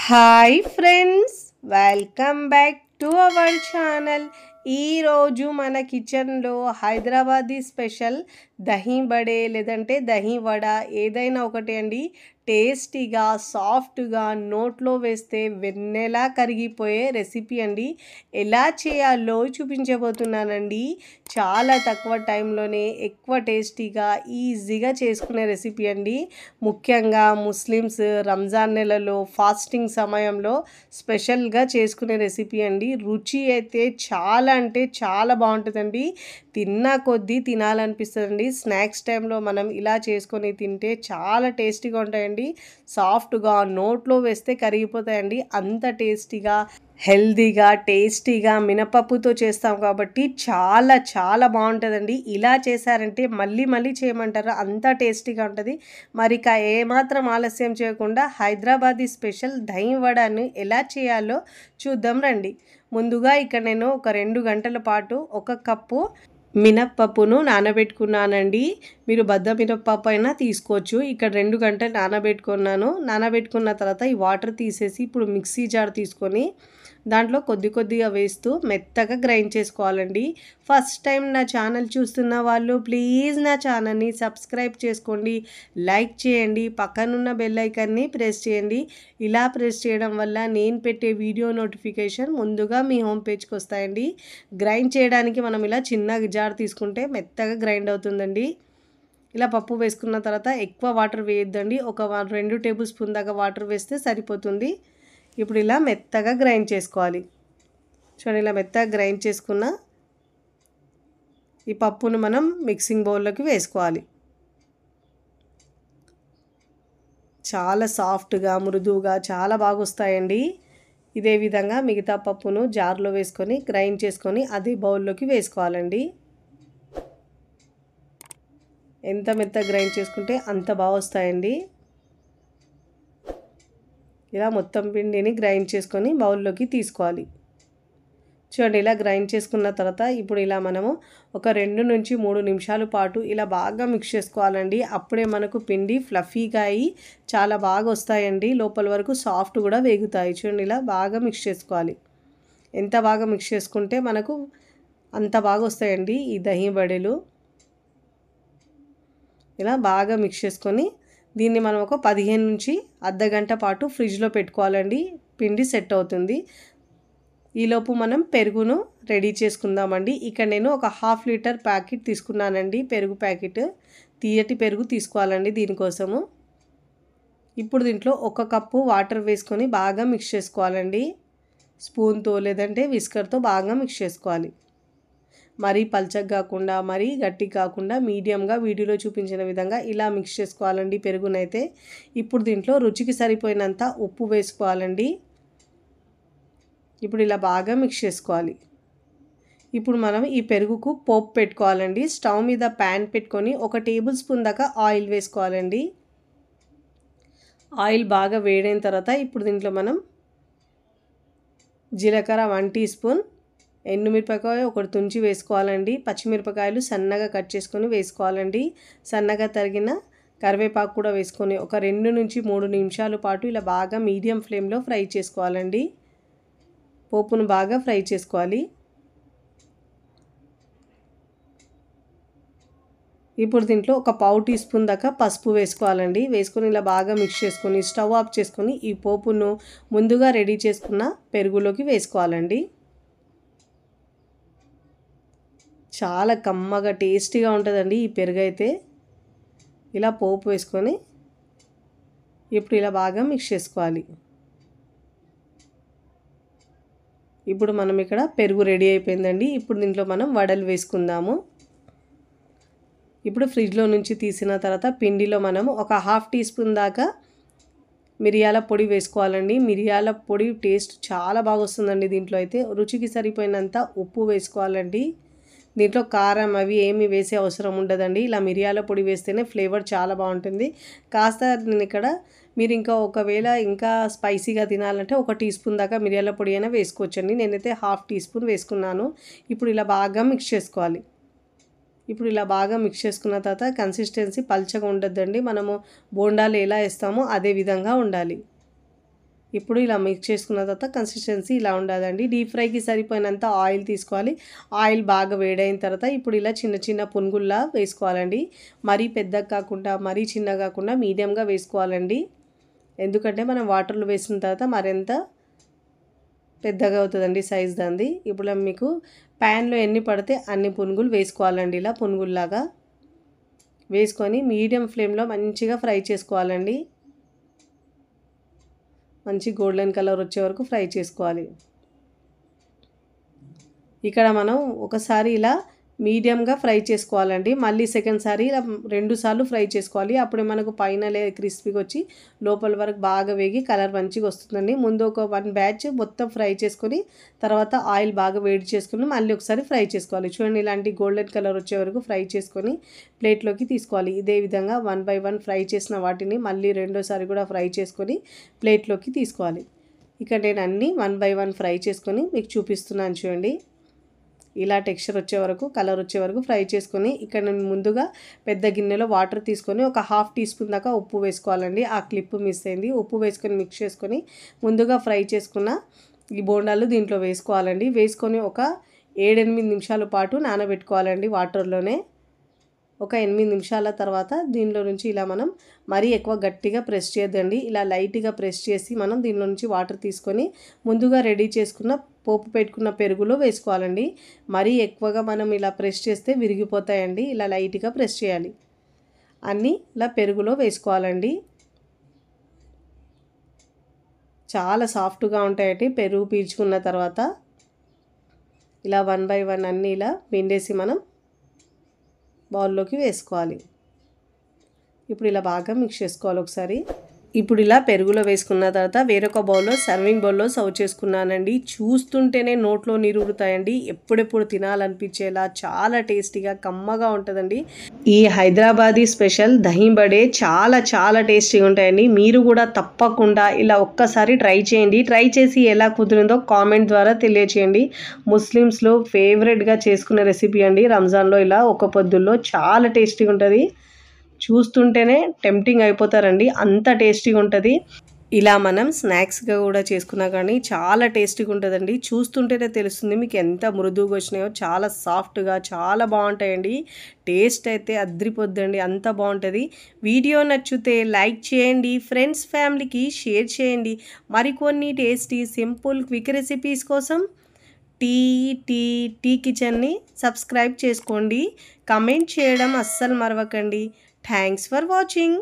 Hi friends, welcome back to our channel. ఈరోజు మన కిచెన్లో హైదరాబాదీ స్పెషల్ దహీ బడే లేదంటే దహీ వడ ఏదైనా ఒకటి అండి. టేస్టీగా సాఫ్ట్గా నోట్లో వేస్తే వెన్నెలా కరిగిపోయే రెసిపీ అండి. ఎలా చేయాలో చూపించబోతున్నానండి. చాలా తక్కువ టైంలోనే ఎక్కువ టేస్టీగా ఈజీగా చేసుకునే రెసిపీ అండి. ముఖ్యంగా ముస్లిమ్స్ రంజాన్ నెలలో ఫాస్టింగ్ సమయంలో స్పెషల్గా చేసుకునే రెసిపీ అండి. రుచి అయితే చాలా అంటే చాలా బాగుంటుందండి. తిన్నా కొద్దీ తినాలనిపిస్తుందండి. స్నాక్స్ టైంలో మనం ఇలా చేసుకొని తింటే చాలా టేస్టీగా ఉంటాయండి. సాఫ్ట్గా నోట్లో వేస్తే కరిగిపోతాయండి. అంత టేస్టీగా హెల్దీగా టేస్టీగా మినపప్పుతో చేస్తాం కాబట్టి చాలా చాలా బాగుంటుందండి. ఇలా చేశారంటే మళ్ళీ మళ్ళీ చేయమంటారు, అంత టేస్టీగా ఉంటుంది. మరి ఇక ఏమాత్రం ఆలస్యం చేయకుండా హైదరాబాదీ స్పెషల్ దహీ వడను ఎలా చేయాలో చూద్దాం రండి. ముందుగా ఇక్కడ నేను ఒక 2 గంటల పాటు 1 కప్పు మినప్పప్పును నానబెట్టుకున్నానండి. మీరు బద్ద మినప్పప్పు అయినా తీసుకోవచ్చు. ఇక్కడ 2 గంటలు నానబెట్టుకున్నాను. నానబెట్టుకున్న తర్వాత ఈ వాటర్ తీసేసి ఇప్పుడు మిక్సీ జార్ తీసుకొని దాంట్లో కొద్దిగా వేస్తూ మెత్తగా గ్రైండ్ చేసుకోవాలండి. ఫస్ట్ టైం నా ఛానల్ చూస్తున్న వాళ్ళు ప్లీజ్ నా ఛానల్ని సబ్స్క్రైబ్ చేసుకోండి, లైక్ చేయండి, పక్కనున్న బెల్ ఐకాన్ని ప్రెస్ చేయండి. ఇలా ప్రెస్ చేయడం వల్ల నేను పెట్టే వీడియో నోటిఫికేషన్ ముందుగా మీ హోమ్ పేజ్కి వస్తాయండి. గ్రైండ్ చేయడానికి మనం ఇలా చిన్న జార్ తీసుకుంటే మెత్తగా గ్రైండ్ అవుతుందండి. ఇలా పప్పు వేసుకున్న తర్వాత ఎక్కువ వాటర్ వేయొద్దండి. ఒక 2 టేబుల్ స్పూన్ దాకా వాటర్ వేస్తే సరిపోతుంది. ఇప్పుడు ఇలా మెత్తగా గ్రైండ్ చేసుకోవాలి. చూడండి, ఇలా మెత్తగా గ్రైండ్ చేసుకున్న ఈ పప్పును మనం మిక్సింగ్ బౌల్లోకి వేసుకోవాలి. చాలా సాఫ్ట్గా మృదువుగా చాలా బాగా వస్తాయండి. ఇదే విధంగా మిగతా పప్పును జార్లో వేసుకొని గ్రైండ్ చేసుకొని అదే బౌల్లోకి వేసుకోవాలండి. ఎంత మెత్తగా గ్రైండ్ చేసుకుంటే అంత బాగా వస్తాయండి. ఇలా మొత్తం పిండిని గ్రైండ్ చేసుకొని బౌల్లోకి తీసుకోవాలి. చూడండి, ఇలా గ్రైండ్ చేసుకున్న తర్వాత ఇప్పుడు ఇలా మనము ఒక 2 నుంచి 3 నిమిషాల పాటు ఇలా బాగా మిక్స్ చేసుకోవాలండి. అప్పుడే మనకు పిండి ఫ్లఫీగా అయ్యి చాలా బాగా వస్తాయండి. లోపల వరకు సాఫ్ట్ కూడా వేగుతాయి. చూడండి, ఇలా బాగా మిక్స్ చేసుకోవాలి. ఎంత బాగా మిక్స్ చేసుకుంటే మనకు అంత బాగా వస్తాయండి ఈ దహీ బడేలు. ఇలా బాగా మిక్స్ చేసుకొని దీన్ని మనం ఒక 15 నుంచి అర్ధ గంట పాటు ఫ్రిడ్జ్లో పెట్టుకోవాలండి. పిండి సెట్ అవుతుంది. ఈలోపు మనం పెరుగును రెడీ చేసుకుందామండి. ఇక్కడ నేను ఒక 1/2 లీటర్ ప్యాకెట్ తీసుకున్నానండి. పెరుగు ప్యాకెట్, తీయటి పెరుగు తీసుకోవాలండి దీనికోసము. ఇప్పుడు దీంట్లో 1 కప్పు వాటర్ వేసుకొని బాగా మిక్స్ చేసుకోవాలండి. స్పూన్తో లేదంటే విస్కర్తో బాగా మిక్స్ చేసుకోవాలి. మరీ పల్చగా కాకుండా మరీ గట్టి కాకుండా మీడియంగా వీడియోలో చూపించిన విధంగా ఇలా మిక్స్ చేసుకోవాలండి పెరుగునైతే. ఇప్పుడు దీంట్లో రుచికి సరిపోయినంత ఉప్పు వేసుకోవాలండి. ఇప్పుడు ఇలా బాగా మిక్స్ చేసుకోవాలి. ఇప్పుడు మనం ఈ పెరుగుకు పోపు పెట్టుకోవాలండి. స్టవ్ మీద ప్యాన్ పెట్టుకొని 1 టేబుల్ స్పూన్ దాకా ఆయిల్ వేసుకోవాలండి. ఆయిల్ బాగా వేడైన తర్వాత ఇప్పుడు దీంట్లో మనం జీలకర్ర 1 టీ స్పూన్, ఎండుమిరపకాయ 1 తుంచి వేసుకోవాలండి. పచ్చిమిరపకాయలు సన్నగా కట్ చేసుకొని వేసుకోవాలండి. సన్నగా తరిగిన కరివేపాకు కూడా వేసుకొని ఒక 2 నుంచి 3 నిమిషాల పాటు ఇలా బాగా మీడియం ఫ్లేమ్లో ఫ్రై చేసుకోవాలండి. పోపును బాగా ఫ్రై చేసుకోవాలి. ఇప్పుడు దీంట్లో ఒక 1/4 టీ స్పూన్ దాకా పసుపు వేసుకోవాలండి. వేసుకొని ఇలా బాగా మిక్స్ చేసుకొని స్టవ్ ఆఫ్ చేసుకొని ఈ పోపును ముందుగా రెడీ చేసుకున్న పెరుగులోకి వేసుకోవాలండి. చాలా కమ్మగా టేస్టీగా ఉంటుందండి ఈ పెరుగు అయితే. ఇలా పోపు వేసుకొని ఇప్పుడు ఇలా బాగా మిక్స్ చేసుకోవాలి. ఇప్పుడు మనం ఇక్కడ పెరుగు రెడీ అయిపోయిందండి. ఇప్పుడు దీంట్లో మనం వడలు వేసుకుందాము. ఇప్పుడు ఫ్రిడ్జ్లో నుంచి తీసిన తర్వాత పిండిలో మనము ఒక 1/2 టీ స్పూన్ దాకా మిరియాల పొడి వేసుకోవాలండి. మిరియాల పొడి టేస్ట్ చాలా బాగా వస్తుందండి దీంట్లో అయితే. రుచికి సరిపోయినంత ఉప్పు వేసుకోవాలండి. దీంట్లో కారం అవి ఏమి వేసే అవసరం ఉండదండి. ఇలా మిరియాల పొడి వేస్తేనే ఫ్లేవర్ చాలా బాగుంటుంది. కాస్త నేను ఇక్కడ మీరు ఒకవేళ ఇంకా స్పైసీగా తినాలంటే 1 టీ స్పూన్ దాకా మిరియాల పొడి అయినా వేసుకోవచ్చండి. నేనైతే 1/2 టీ స్పూన్ వేసుకున్నాను. ఇప్పుడు ఇలా బాగా మిక్స్ చేసుకోవాలి. ఇప్పుడు ఇలా బాగా మిక్స్ చేసుకున్న తర్వాత కన్సిస్టెన్సీ పల్చగా ఉండొద్దండి. మనము బోండాలు ఎలా వేస్తామో అదే విధంగా ఉండాలి. ఇప్పుడు ఇలా మిక్స్ చేసుకున్న తర్వాత కన్సిస్టెన్సీ ఇలా ఉండాలండి. డీప్ ఫ్రైకి సరిపోయినంత ఆయిల్ తీసుకోవాలి. ఆయిల్ బాగా వేడైన తర్వాత ఇప్పుడు ఇలా చిన్న చిన్న పునుగుల్లా వేసుకోవాలండి. మరీ పెద్దగా కాకుండా మరీ చిన్నగా కాకుండా మీడియంగా వేసుకోవాలండి. ఎందుకంటే మనం వాటర్లో వేసిన తర్వాత మరింత పెద్దగా అవుతుందండి సైజ్ దాన్ని. ఇప్పుడు మీకు ప్యాన్లో ఎన్ని పడితే అన్ని పునుగులు వేసుకోవాలండి. ఇలా పునుగుల్లాగా వేసుకొని మీడియం ఫ్లేమ్లో మంచిగా ఫ్రై చేసుకోవాలండి. మంచి గోల్డెన్ కలర్ వచ్చే వరకు ఫ్రై చేసుకోవాలి. ఇక్కడ మనం ఒకసారి ఇలా మీడియంగా ఫ్రై చేసుకోవాలండి. మళ్ళీ సెకండ్ సారి ఇలా 2 సార్లు ఫ్రై చేసుకోవాలి. అప్పుడే మనకు పైన క్రిస్పీగా వచ్చి లోపల వరకు బాగా వేగి కలర్ మంచిగా వస్తుందండి. ముందు ఒక 1 బ్యాచ్ మొత్తం ఫ్రై చేసుకొని తర్వాత ఆయిల్ బాగా వేడి చేసుకుని మళ్ళీ ఒకసారి ఫ్రై చేసుకోవాలి. చూడండి ఇలాంటి గోల్డెన్ కలర్ వచ్చే వరకు ఫ్రై చేసుకొని ప్లేట్లోకి తీసుకోవాలి. ఇదే విధంగా 1 బై 1 ఫ్రై చేసిన వాటిని మళ్ళీ రెండోసారి కూడా ఫ్రై చేసుకొని ప్లేట్లోకి తీసుకోవాలి. ఇక్కడ నేను అన్నీ 1 బై 1 ఫ్రై చేసుకొని మీకు చూపిస్తున్నాను చూడండి. ఇలా టెక్స్చర్ వచ్చే వరకు కలర్ వచ్చే వరకు ఫ్రై చేసుకొని ఇక్కడ నేను ముందుగా పెద్ద గిన్నెలో వాటర్ తీసుకొని ఒక 1/2 టీ స్పూన్ దాకా ఉప్పు వేసుకోవాలండి. ఆ క్లిప్ మిస్ అయింది. ఉప్పు వేసుకొని మిక్స్ చేసుకొని ముందుగా ఫ్రై చేసుకున్న ఈ బోండాలు దీంట్లో వేసుకోవాలండి. వేసుకొని ఒక 7-8 నిమిషాల పాటు నానబెట్టుకోవాలండి వాటర్లోనే. ఒక 8 నిమిషాల తర్వాత దీనిలో నుంచి ఇలా మనం మరీ ఎక్కువ గట్టిగా ప్రెస్ చేయొద్దండి. ఇలా లైట్గా ప్రెస్ చేసి మనం దీనిలో నుంచి వాటర్ తీసుకొని ముందుగా రెడీ చేసుకున్న పోపు పెట్టుకున్న పెరుగులో వేసుకోవాలండి. మరీ ఎక్కువగా మనం ఇలా ప్రెస్ చేస్తే విరిగిపోతాయండి. ఇలా లైట్గా ప్రెస్ చేయాలి. అన్నీ ఇలా పెరుగులో వేసుకోవాలండి. చాలా సాఫ్ట్గా ఉంటాయండి పెరుగు పీల్చుకున్న తర్వాత. ఇలా 1 బై 1 అన్నీ ఇలా పిండేసి మనం బౌల్లోకి వేసుకోవాలి. ఇప్పుడు ఇలా బాగా మిక్స్ చేసుకోవాలి ఒకసారి. ఇప్పుడు ఇలా పెరుగులో వేసుకున్న తర్వాత వేరొక బౌల్లో సర్వింగ్ బౌల్లో సర్వ్ చేసుకున్నానండి. చూస్తుంటేనే నోట్లో నీరూరుతాయండి. ఎప్పుడెప్పుడు తినాలనిపించేలా చాలా టేస్టీగా కమ్మగా ఉంటుందండి. ఈ హైదరాబాదీ స్పెషల్ దహీ బడే చాలా చాలా టేస్టీగా ఉంటాయండి. మీరు కూడా తప్పకుండా ఇలా ఒక్కసారి ట్రై చేయండి. ట్రై చేసి ఎలా కుదిరిందో కామెంట్ ద్వారా తెలియచేయండి. ముస్లిమ్స్లో ఫేవరెట్గా చేసుకునే రెసిపీ అండి. రంజాన్లో ఇలా ఒక పొద్దుల్లో చాలా టేస్టీగా ఉంటుంది. చూస్తుంటేనే టెంప్టింగ్ అయిపోతారండి. అంత టేస్టీగా ఉంటుంది. ఇలా మనం స్నాక్స్గా కూడా చేసుకున్నా కానీ చాలా టేస్టీగా ఉంటుందండి. చూస్తుంటేనే తెలుస్తుంది మీకు ఎంత మృదువుగా వచ్చినాయో. చాలా సాఫ్ట్గా చాలా బాగుంటాయండి. టేస్ట్ అయితే అద్రిపోద్దండి. అంత బాగుంటుంది. వీడియో నచ్చితే లైక్ చేయండి. ఫ్రెండ్స్ ఫ్యామిలీకి షేర్ చేయండి. మరికొన్ని టేస్టీ సింపుల్ క్విక్ రెసిపీస్ కోసం టీ కిచెన్ని సబ్స్క్రైబ్ చేసుకోండి. కమెంట్ చేయడం అస్సలు మరవకండి. Thanks for watching.